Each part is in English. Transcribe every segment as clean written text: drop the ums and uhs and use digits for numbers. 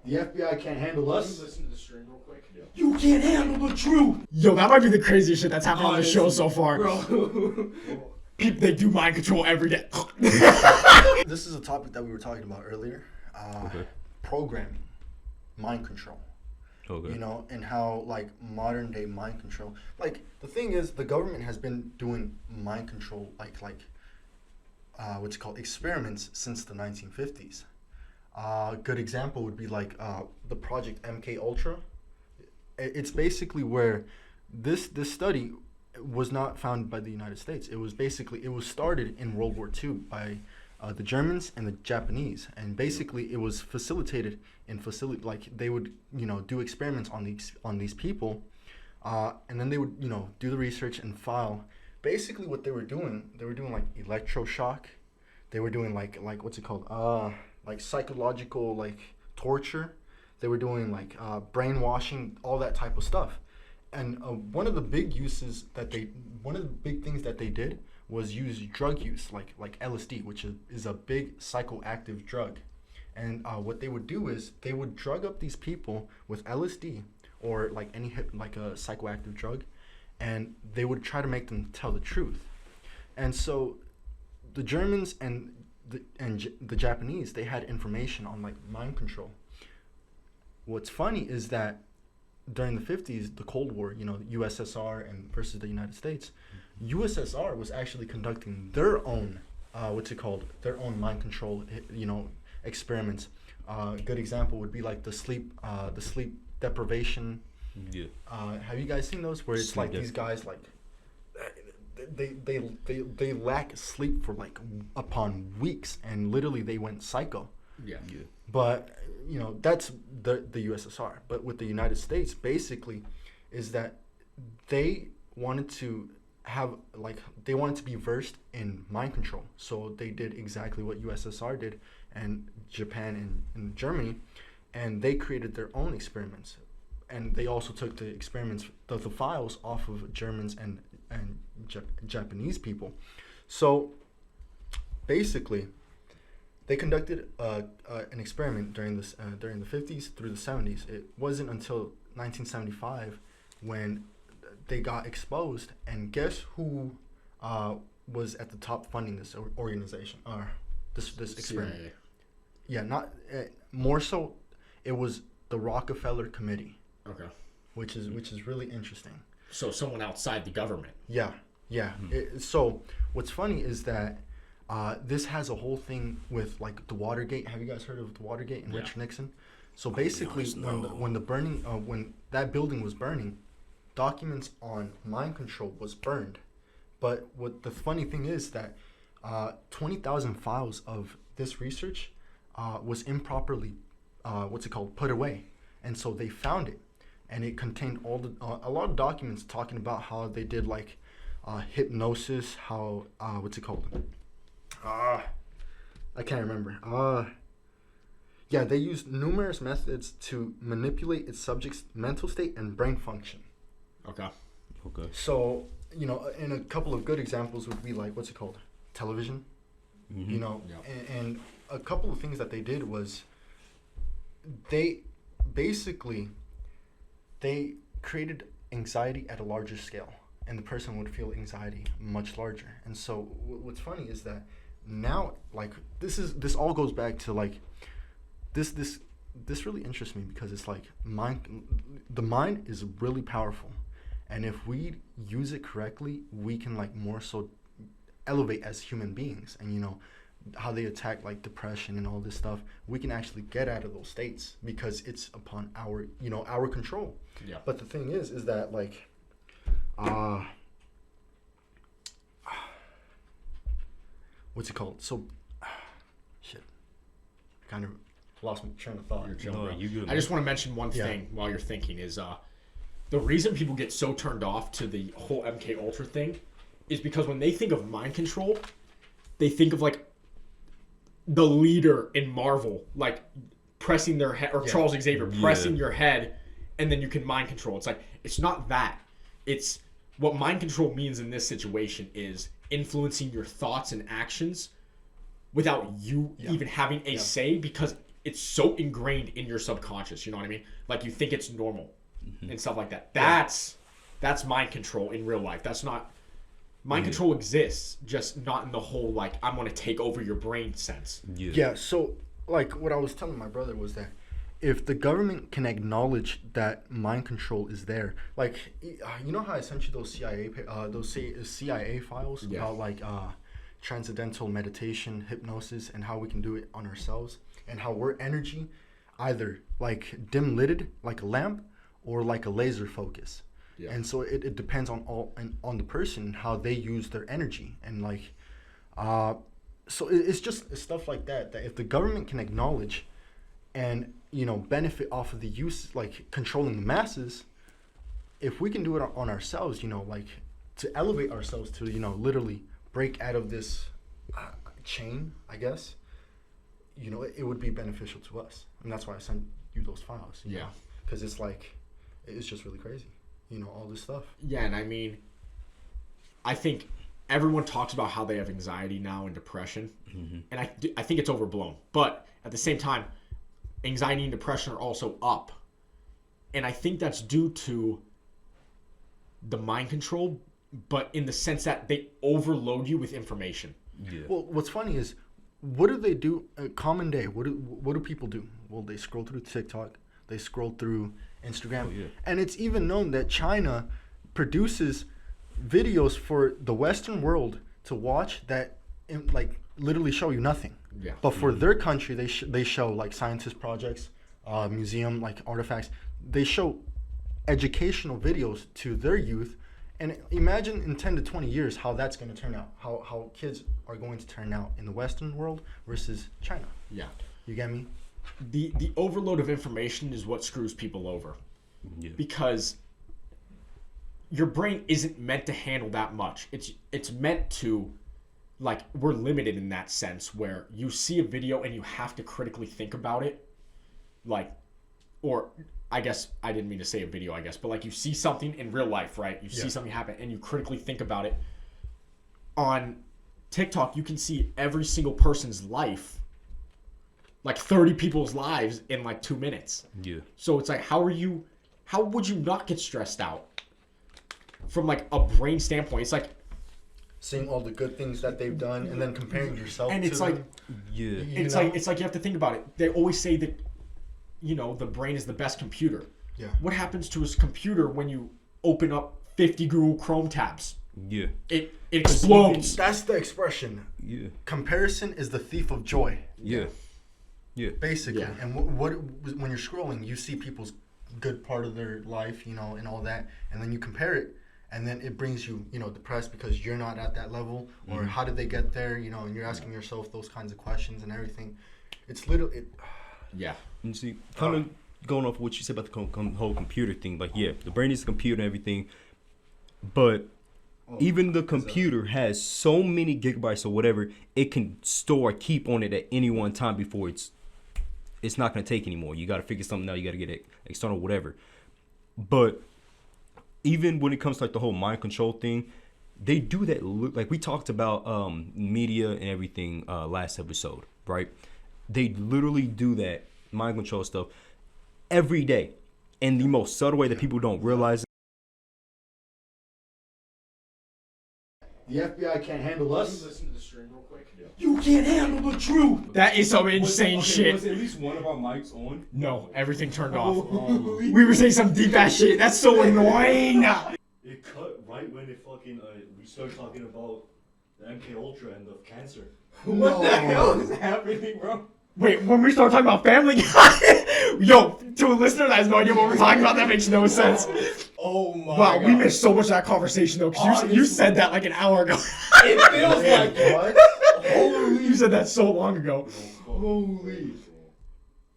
The FBI can't handle us. Listen to the stream real quick. Yeah. You can't handle the truth. Yo, that might be the craziest shit that's happened on the show so far. Bro. They do mind control every day. This is a topic that we were talking about earlier. Okay. Programming, mind control. Okay. You know, and how like modern day mind control. Like the thing is, the government has been doing mind control what's called experiments since the 1950s. A good example would be like the project MK Ultra. It's basically where this study was not founded by the United States. It was started in World War II by the Germans and the Japanese, and basically it was facilitated in like they would do experiments on these people, and then they would do the research and file. Basically, what they were doing like electroshock. They were doing like what's it called? Like psychological like torture. They were doing like brainwashing, all that type of stuff. And one of the big things that they did was use drug use, like LSD, which is a big psychoactive drug. And what they would do is they would drug up these people with LSD or like any like a psychoactive drug, and they would try to make them tell the truth. And so the Germans and the Japanese, they had information on like mind control. What's funny is that during the 50s, the Cold War, USSR and versus the United States, USSR was actually conducting their own, their own mind control, experiments. Good example would be like the sleep deprivation. Yeah. Have you guys seen those where it's Sleep these guys like they lack sleep for like upon weeks, and literally they went psycho. Yeah. But that's the USSR. But with the United States, basically, is that they wanted to be versed in mind control. So they did exactly what USSR did, and Japan and Germany, and they created their own experiments. And they also took the experiments, the files off of Germans and Japanese people. So basically, they conducted an experiment during the 50s through the 70s. It wasn't until 1975 when they got exposed, and guess who was at the top funding this organization or this experiment? CIA. Yeah, not more so. It was the Rockefeller Committee. Okay. Which is really interesting. So someone outside the government. Yeah. So what's funny is that this has a whole thing with like the Watergate. Have you guys heard of the Watergate and Richard Nixon? So basically, when that building was burning, documents on mind control was burned. But what the funny thing is that 20,000 files of this research was improperly put away, and so they found it, and it contained a lot of documents talking about how they did like hypnosis, how I can't remember. They used numerous methods to manipulate its subject's mental state and brain function. Okay. So, and a couple of good examples would be like, television. Mm-hmm. And a couple of things that they did was they created anxiety at a larger scale, and the person would feel anxiety much larger. And so what's funny is that now, like, this all goes back to like this really interests me, because it's like the mind is really powerful, and if we use it correctly, we can like more so elevate as human beings. And how they attack like depression and all this stuff, we can actually get out of those states because it's upon our control. Yeah. But the thing is that like so shit, I kind of lost my train of thought. You're chilling, bro. You good, I just want to mention one thing while you're thinking is the reason people get so turned off to the whole MK Ultra thing is because when they think of mind control, they think of like the leader in Marvel, like pressing their head, or Charles Xavier pressing your head, and then you can mind control. It's like, it's not that. It's what mind control means in this situation is influencing your thoughts and actions without you even having a say, because it's so ingrained in your subconscious. You know what I mean? Like you think it's normal and stuff like that. That's mind control in real life. That's not mind control exists, just not in the whole like I'm gonna take over your brain sense. Yeah. So like what I was telling my brother was that if the government can acknowledge that mind control is there, like you know how I sent you those CIA files about like transcendental meditation, hypnosis, and how we can do it on ourselves, and how we're energy, either like dim lidded like a lamp or like a laser focus. Yeah. And so it depends on the person how they use their energy, and like so it's just stuff like that if the government can acknowledge and benefit off of the use, like controlling the masses, if we can do it on ourselves, like to elevate ourselves to literally break out of this chain, I guess, it would be beneficial to us, and that's why I sent you those files. Because it's like it's just really crazy, all this stuff. Yeah, and I mean, I think everyone talks about how they have anxiety now and depression, and I think it's overblown. But at the same time, anxiety and depression are also up, and I think that's due to the mind control, but in the sense that they overload you with information. Yeah. Well, what's funny is, what do they do? A common day. What do people do? Well, they scroll through TikTok, they scroll through Instagram, and it's even known that China produces videos for the Western world to watch that like literally show you nothing. Yeah. But for their country, they show like scientist projects, museum like artifacts. They show educational videos to their youth, and imagine in 10 to 20 years how that's going to turn out. How kids are going to turn out in the Western world versus China. Yeah. You get me? The overload of information is what screws people over. Yeah. Because your brain isn't meant to handle that much. It's meant to, like, we're limited in that sense where you see a video and you have to critically think about it. Like, or I guess I didn't mean to say a video, I guess, but like you see something in real life, right? You see something happen and you critically think about it. On TikTok, you can see every single person's life, like 30 people's lives in like 2 minutes. Yeah. So it's like, how would you not get stressed out? From like a brain standpoint, it's like seeing all the good things that they've done and then comparing yourself to them. And it's like, it's like you have to think about it. They always say that, the brain is the best computer. Yeah. What happens to his computer when you open up 50 Google Chrome tabs? Yeah. It explodes. That's the expression. Yeah. Comparison is the thief of joy. Yeah. Yeah. Basically. Yeah. And what when you're scrolling, you see people's good part of their life, and all that, and then you compare it, and then it brings you, depressed because you're not at that level, or how did they get there, and you're asking yourself those kinds of questions and everything. It's literally yeah. You see, kind of going off what you said about the whole computer thing, like, yeah, the brain is a computer and everything, but even the computer has so many gigabytes or whatever it can store, keep on it at any one time before it's not going to take anymore. You got to figure something out. You got to get it external, whatever. But even when it comes to like the whole mind control thing, they do that. Like we talked about media and everything last episode, right? They literally do that mind control stuff every day in the most subtle way that people don't realize. The FBI can't handle us. Can you listen to the stream real quick? Yeah. You can't handle the truth. That is some insane shit. Was at least one of our mics on? No, everything turned off. We were saying some deep ass shit. That's so annoying. It cut right when it fucking we started talking about the MK Ultra and the cancer. What the hell is happening, bro? Wait, when we start talking about Family Guy, yo, to a listener that has no idea what we're talking about, that makes no sense. Oh my wow, God. We missed so much of that conversation though, because you said that like an hour ago. It feels like what? Holy! You said that so long ago. Holy!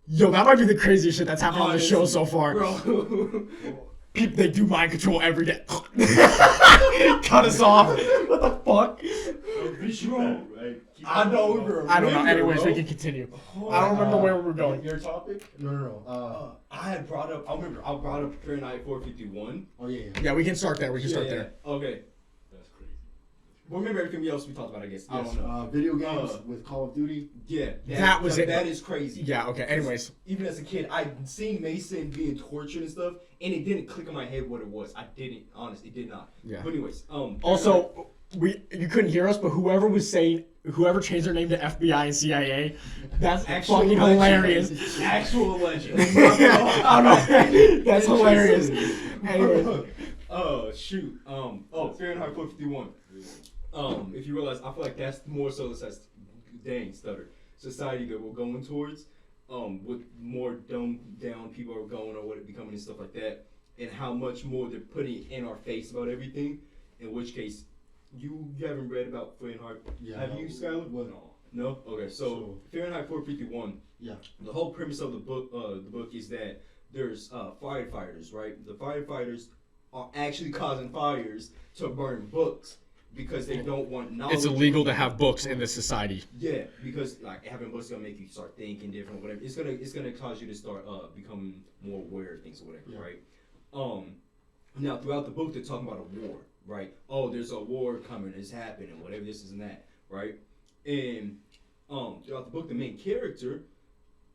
Yo, that might be the craziest shit that's happened on the show so far. Bro. People, they do mind control every day. Cut us off. What the fuck? I know we were. I don't know. Anyways, we can continue. I don't remember where we were going. Your topic? No. I had brought up. I brought up Fahrenheit 451. Oh yeah. Yeah, we can start there. We can start there. Okay. That's crazy. remember everything else we talked about, I guess. I Yes, don't know. video games with Call of Duty. Yeah, That was it. That is crazy. Yeah. Okay. Anyways, Even as a kid, I'd seen Mason being tortured and stuff, and it didn't click in my head what it was. I didn't, honestly, it did not. Yeah. But anyways, also, you couldn't hear us, but whoever changed their name to FBI and CIA, that's Actual fucking legend. hilarious. Actual legend. I don't know. That's hilarious. Anyways. Oh shoot. Fahrenheit 451. If you realize, I feel like that's more so dang stutter society that we're going towards. With more dumbed down people are going or what it becoming and stuff like that, and how much more they're putting in our face about everything. In which case, you haven't read about Fahrenheit. Yeah. Have you, Skylar? No. No. Okay. So Fahrenheit 451. Yeah. The whole premise of the book is that there's firefighters, right? The firefighters are actually causing fires to burn books because they don't want knowledge. It's illegal to have books in this society. Yeah, because like having books is gonna make you start thinking different, whatever. It's gonna cause you to start becoming more aware of things or whatever, Yeah. right? Now throughout the book they're talking about a war, right? Oh, there's a war coming, it's happening, whatever this is and that, right? And throughout the book the main character,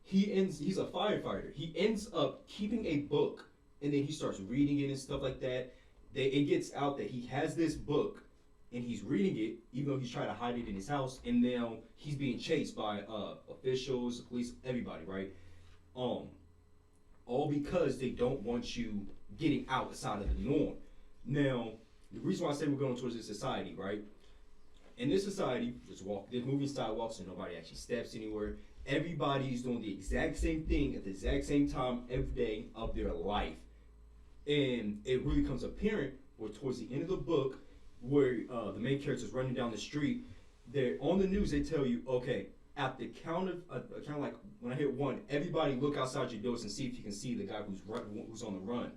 he's a firefighter. He ends up keeping a book and then he starts reading it and stuff like that. It gets out that he has this book and he's reading it, even though he's trying to hide it in his house, and now he's being chased by officials, police, everybody, right? All because they don't want you getting outside of the norm. Now, the reason why I say we're going towards this society, right? In this society, there's moving sidewalks and nobody actually steps anywhere. Everybody's doing the exact same thing at the exact same time every day of their life. And it really becomes apparent where towards the end of the book, where the main character is running down the street, they're on the news. They tell you, okay, at the count of like when I hit one, everybody look outside your doors and see if you can see the guy who's on the run.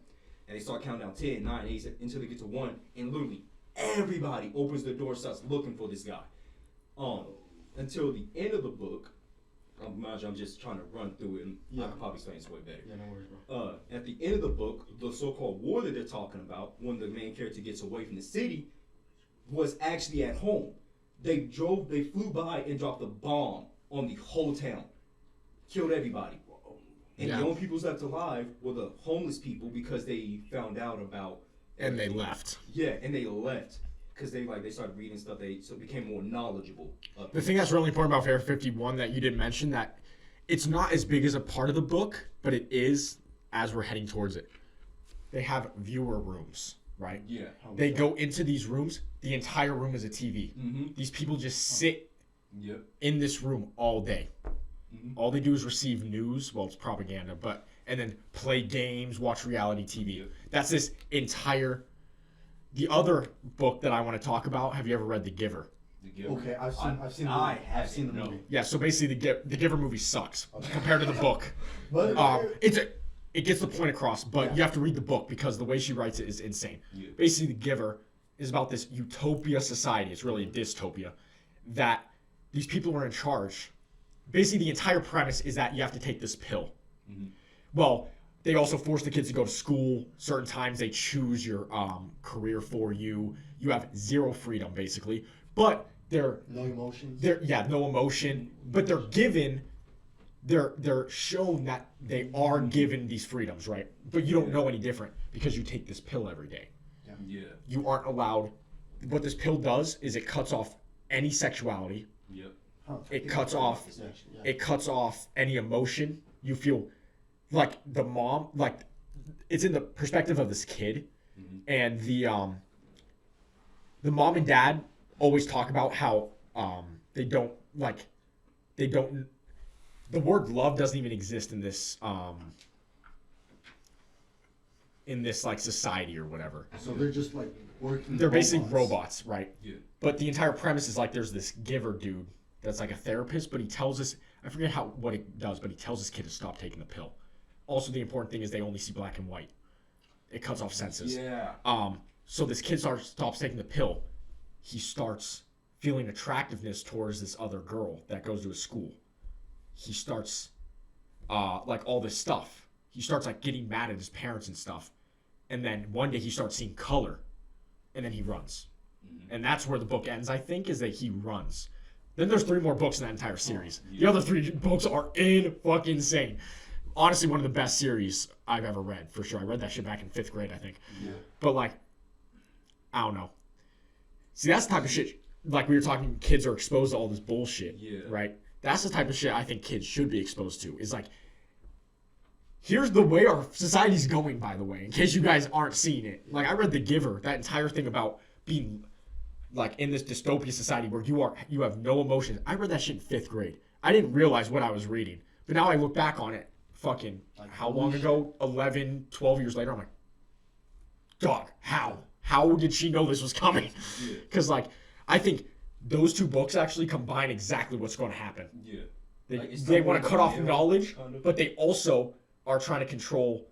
And they start counting down 10, 9, 8 until they get to 1, and literally everybody opens their door and starts looking for this guy. Until the end of the book. I'm just trying to run through it, and I can probably explain this way better. Yeah, no worries, bro. At the end of the book, the so-called war that they're talking about, when the main character gets away from the city, was actually at home. They flew by and dropped a bomb on the whole town, killed everybody, and the only people left alive were the homeless people because they found out about. And they left. Yeah, and they left. Because they started reading stuff, so became more knowledgeable. The thing that's really important about Fair 51 that you didn't mention, that it's not as big as a part of the book, but it is as we're heading towards it. They have viewer rooms, right? Yeah. They go into these rooms. The entire room is a TV. Mm-hmm. These people just sit Yep. in this room all day. Mm-hmm. All they do is receive news. Well, it's propaganda, and then play games, watch reality TV. Yep. That's this entire. The other book that I want to talk about. Have you ever read The Giver? Okay, I've seen the movie. Yeah, so basically the Giver movie sucks compared to the book. But It gets the point across, but Yeah. you have to read the book because the way she writes it is insane. Yeah. Basically, The Giver is about this utopia society. It's really a dystopia that these people are in charge. Basically, the entire premise is that you have to take this pill. Mm-hmm. Well, they also force the kids to go to school. Certain times they choose your career for you. You have zero freedom, basically. But they're no emotions. no emotion. But they're shown that they are given these freedoms, right? But you don't know any different because you take this pill every day. Yeah. You aren't allowed. What this pill does is it cuts off any sexuality. Yep. It cuts off. Yeah. It cuts off any emotion. You feel like the mom, like it's in the perspective of this kid, and the mom and dad always talk about how they don't. The word love doesn't even exist in this like society or whatever. So they're just like working. They're basically robots, right? Yeah. But the entire premise is like there's this giver dude that's like a therapist, but he tells us, I forget what it does, but he tells this kid to stop taking the pill. Also, the important thing is they only see black and white. It cuts off senses. Yeah. So this kid stops taking the pill. He starts feeling attractiveness towards this other girl that goes to his school. He starts like all this stuff. He starts like getting mad at his parents and stuff. And then one day he starts seeing color, and then he runs. And that's where the book ends, I think, is that he runs. Then there's 3 more books in that entire series. yeah. The other 3 books are fucking insane. Honestly, one of the best series I've ever read, for sure. I read that shit back in 5th grade, I think. Yeah. But, like, I don't know. See, that's the type of shit, like we were talking, kids are exposed to all this bullshit, right? That's the type of shit I think kids should be exposed to. Is like, here's the way our society's going, by the way, in case you guys aren't seeing it. Like, I read The Giver, that entire thing about being, like, in this dystopia society where you have no emotions. I read that shit in 5th grade. I didn't realize what I was reading. But now I look back on it, fucking, like, how long ago? 11, 12 years later, I'm like, dog, how? How did she know this was coming? Because, like, I think those 2 books actually combine exactly what's going to happen. Yeah. They want to cut off knowledge, but they also are trying to control,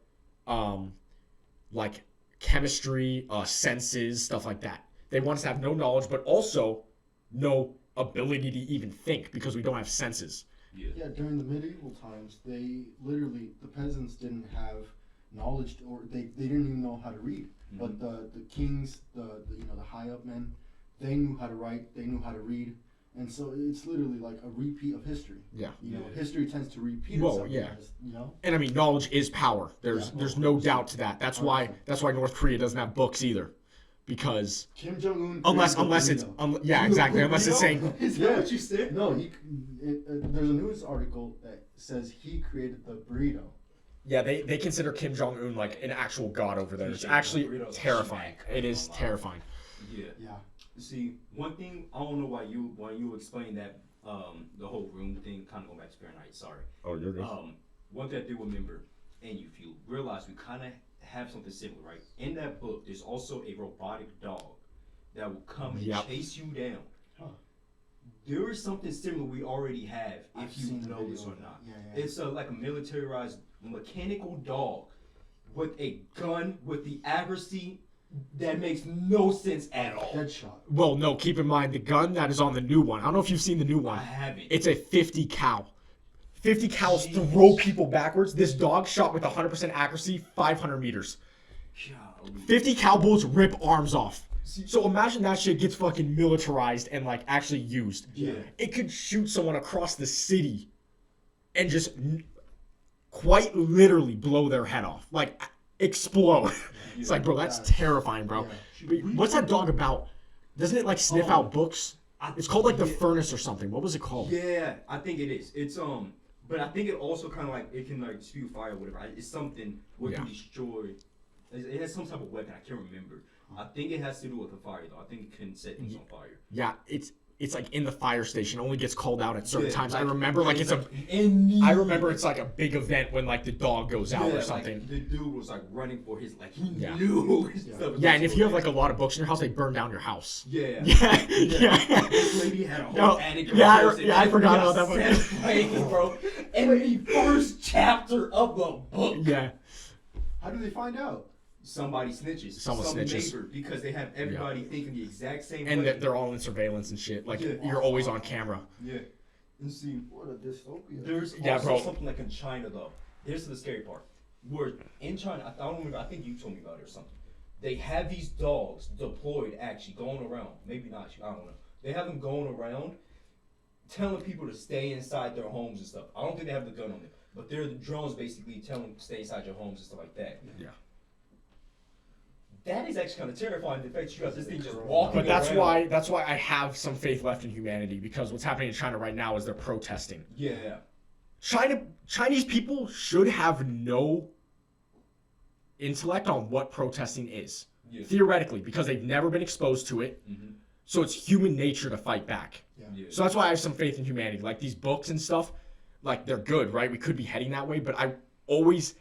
like, chemistry, senses, stuff like that. They want us to have no knowledge, but also no ability to even think because we don't have senses. Yeah, during the medieval times, the peasants didn't have knowledge, or they didn't even know how to read. But the kings, the high up men, they knew how to write, they knew how to read, and so it's literally like a repeat of history. Yeah. History tends to repeat Well, itself. yeah. And I mean, knowledge is power. There's no doubt to that. That's why North Korea doesn't have books either, because Kim Jong-un. unless it's exactly, unless it's saying Is that what you said? No, there's a news article that says he created the burrito. Yeah, they consider Kim Jong-un like an actual god over there. It's actually terrifying. It is terrifying. Yeah. See, one thing I don't know why you explained that the whole room thing, kind of going back to Fahrenheit. Sorry. Oh, you're good. One thing I do remember, and if you realize we kind of have something similar, right? In that book, there's also a robotic dog that will come and chase you down. Huh. There is something similar we already have, I've if you seen the know video this or of not. that. Yeah. It's like a militarized mechanical dog with a gun with the accuracy that makes no sense at all. Deadshot. Well, no, keep in mind the gun that is on the new one. I don't know if you've seen the new one. I haven't. It's a 50 cal. 50 cals throw people backwards. This dog shot with 100% accuracy 500 meters. 50 cal bullets rip arms off. So imagine that shit gets fucking militarized and like actually used. Yeah. It could shoot someone across the city and just quite literally blow their head off. Like explode. It's like, bro, that's terrifying, bro. But what's that dog about? Doesn't it like sniff out books? It's called like the furnace or something. What was it called? Yeah, I think it is. It's but I think it also kind of like it can like spew fire or whatever. It's something what can destroy. It has some type of weapon. I can't remember. I think it has to do with the fire though. I think it can set things on fire. Yeah, it's like in the fire station. Only gets called out at certain times. Like, I remember like it's like a big event when like the dog goes out or something. Like, the dude was like running for his he knew his stuff. Yeah, and if you have like a lot of books in your house, they burn down your house. Yeah. This lady had a whole attic. I forgot about that one. Bro. In the first chapter of the book. Yeah. How do they find out? Somebody snitches. Some snitches. Neighbor, because they have everybody thinking the exact same way. And they're all in surveillance and shit. Like, you're always on camera. Yeah. And see, What a dystopia. there's also something like in China, though. Here's the scary part. Where in China, I don't remember, I think you told me about it or something. They have these dogs deployed, actually, going around. Maybe not you, I don't know. They have them going around telling people to stay inside their homes and stuff. I don't think they have the gun on them. But they're the drones basically telling them to stay inside your homes and stuff like that. Yeah. That is actually kind of terrifying. The fact you got this thing just walking But that's around. why I have some faith left in humanity, because what's happening in China right now is they're protesting. Yeah. Chinese people should have no intellect on what protesting is. Yeah. Theoretically, because they've never been exposed to it. Mm-hmm. So it's human nature to fight back. Yeah. So that's why I have some faith in humanity. Like these books and stuff, like they're good, right? We could be heading that way, but I always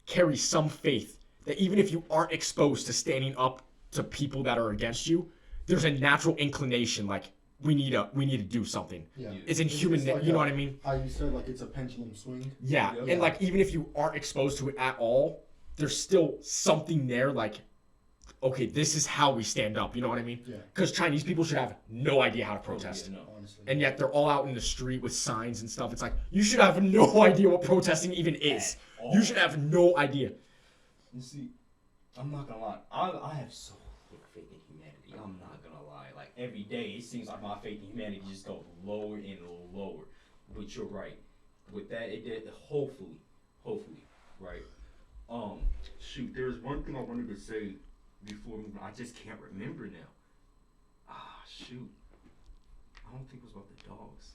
carry some faith that even if you aren't exposed to standing up to people that are against you, there's a natural inclination like we need to do something. Yeah. It's in human, like you know what I mean? How you said, like, it's a pendulum swing. Yeah. Yeah. And like even if you aren't exposed to it at all, there's still something there like, okay, this is how we stand up, you know what I mean? Yeah. Because Chinese people should have no idea how to protest. Yeah, no. Honestly. And yet they're all out in the street with signs and stuff. It's like, you should have no idea what protesting even is. You should have no idea. You see, I'm not gonna lie. I have so my faith in humanity. I'm not gonna lie. Like every day, it seems like my faith in humanity just goes lower and lower. But you're right. With that, it did. Hopefully, right. Shoot, there's one thing I wanted to say before moving. I just can't remember now. Shoot. I don't think it was about the dogs.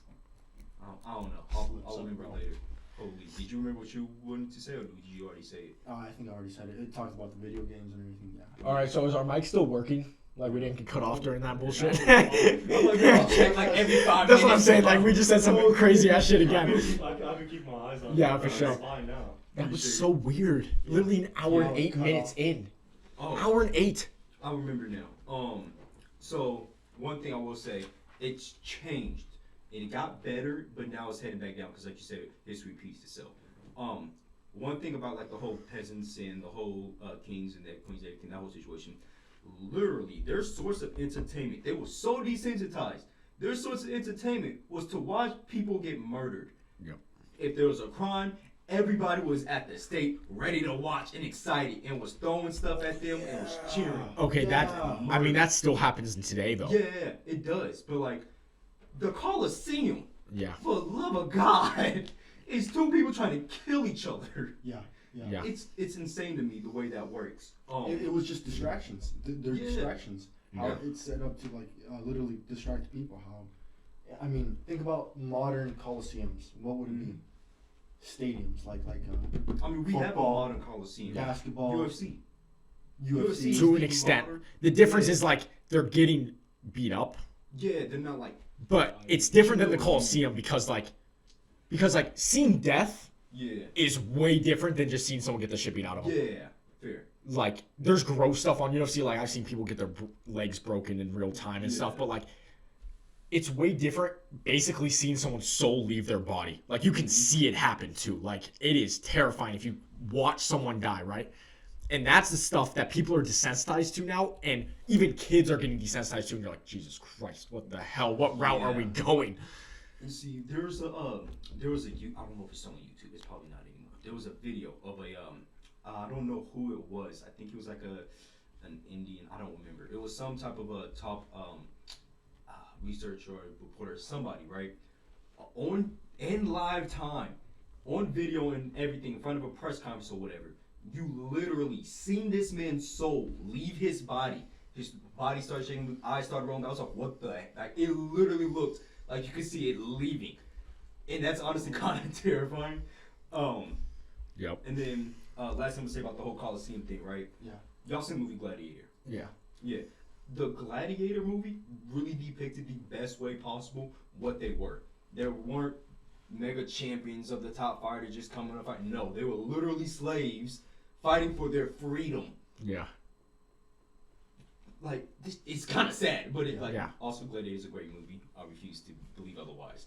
I don't know. I'll remember later. Holy, did you remember what you wanted to say, or did you already say it? I think I already said it. It talked about the video games and everything. Yeah. All right, so is our mic still working? Like we didn't get cut off during that bullshit. Check like every 5 minutes. That's what I'm saying. Like we just said some crazy ass shit again. I can keep my eyes on it. Yeah, for sure. It's fine now. That was so weird. Literally an hour and 8 minutes in. Hour and 8. I remember now. So one thing I will say, it's changed. It got better, but now it's heading back down because, like you said, history repeats itself. One thing about like the whole peasants and the whole kings and the queens, everything, that whole situation. Literally, their source of entertainment, they were so desensitized. Their source of entertainment was to watch people get murdered. Yep. If there was a crime, everybody was at the stake, ready to watch and excited, and was throwing stuff at them and was cheering. Okay, I mean, that still happens today, though. Yeah, it does. But like, the Colosseum, Yeah. for the love of God, is two people trying to kill each other. Yeah. It's insane to me the way that works. It was just distractions. They're Yeah. distractions. How it's set up to like literally distract people. I mean, think about modern coliseums. What would it be? Stadiums like I mean, we have a football, modern Coliseum. basketball, UFC. To an extent. The difference is like they're getting beat up, Yeah, they're not like. but it's different than the Coliseum because seeing death Yeah. is way different than just seeing someone get the shit beat out of them. Yeah. Fair. Like there's gross stuff on UFC. Like I've seen people get their legs broken in real time and stuff, but like it's way different. Basically, seeing someone's soul leave their body, like you can see it happen too. Like it is terrifying if you watch someone die, right? And that's the stuff that people are desensitized to now, and even kids are getting desensitized to. And you're like, Jesus Christ, what the hell? What route are we going? And see, there was a I don't know if it's still on YouTube. It's probably not anymore. There was a video of I don't know who it was. I think it was like an Indian. I don't remember. It was some type of a top researcher or reporter, somebody, right? In live time, on video and everything, in front of a press conference or whatever. You literally seen this man's soul leave his body. His body started shaking, eyes started rolling. I was like, what the heck? Like, it literally looked like you could see it leaving. And that's honestly kind of terrifying. Yep. And then, last thing to say about the whole Coliseum thing, right? Yeah. Y'all seen the movie Gladiator? Yeah. Yeah. The Gladiator movie really depicted the best way possible what they were. There weren't mega champions of the top fighters just coming up fighting. No, they were literally slaves fighting for their freedom. Yeah. Like, it's kind of sad, but Yeah. Also Gladiator is a great movie. I refuse to believe otherwise.